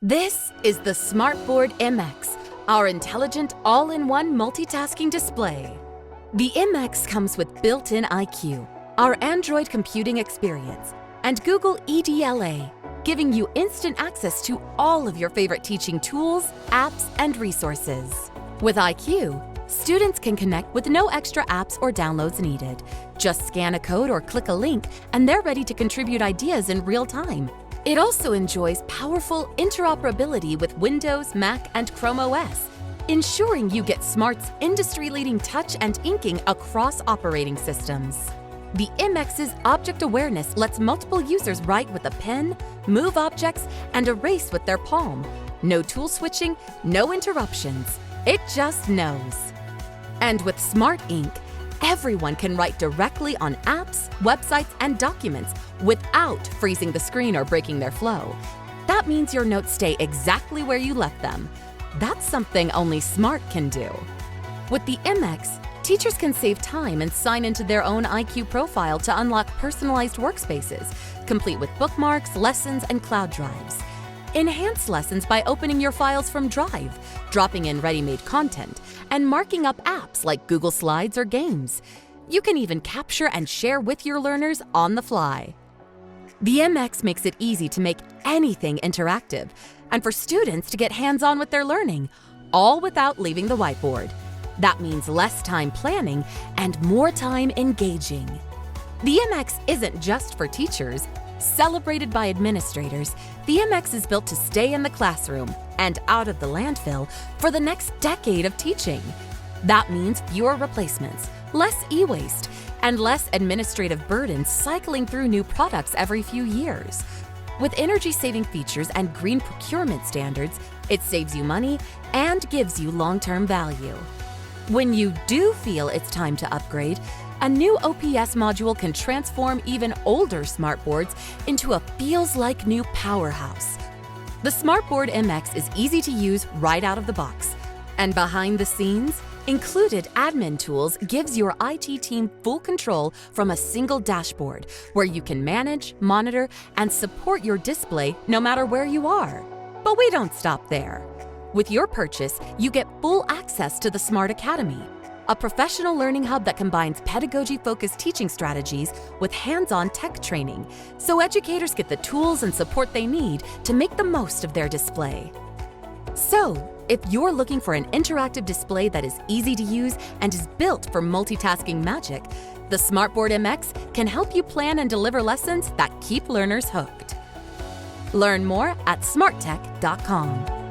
This is the Smartboard MX, our intelligent all-in-one multitasking display. The MX comes with built-in IQ, our Android computing experience, and Google EDLA, giving you instant access to all of your favorite teaching tools, apps, and resources. With IQ, students can connect with no extra apps or downloads needed. Just scan a code or click a link, and they're ready to contribute ideas in real time. It also enjoys powerful interoperability with Windows, Mac, and Chrome OS, ensuring you get Smart's industry-leading touch and inking across operating systems. The MX's object awareness lets multiple users write with a pen, move objects, and erase with their palm. No tool switching, no interruptions. It just knows. And with Smart Ink, everyone can write directly on apps, websites, and documents without freezing the screen or breaking their flow. That means your notes stay exactly where you left them. That's something only Smart can do. With the MX, teachers can save time and sign into their own IQ profile to unlock personalized workspaces, complete with bookmarks, lessons, and cloud drives. Enhance lessons by opening your files from Drive, dropping in ready-made content, and marking up apps like Google Slides or games. You can even capture and share with your learners on the fly. The MX makes it easy to make anything interactive, and for students to get hands-on with their learning, all without leaving the whiteboard. That means less time planning and more time engaging. The MX isn't just for teachers. Celebrated by administrators, the MX is built to stay in the classroom and out of the landfill for the next decade of teaching. That means fewer replacements, less e-waste, and less administrative burden cycling through new products every few years. With energy-saving features and green procurement standards, it saves you money and gives you long-term value. When you do feel it's time to upgrade, a new OPS module can transform even older smartboards into a feels-like-new powerhouse. The Smartboard MX is easy to use right out of the box. And behind the scenes, included admin tools gives your IT team full control from a single dashboard where you can manage, monitor, and support your display no matter where you are. But we don't stop there. With your purchase, you get full access to the Smart Academy, a professional learning hub that combines pedagogy-focused teaching strategies with hands-on tech training, so educators get the tools and support they need to make the most of their display. So, if you're looking for an interactive display that is easy to use and is built for multitasking magic, the Smartboard MX can help you plan and deliver lessons that keep learners hooked. Learn more at smarttech.com.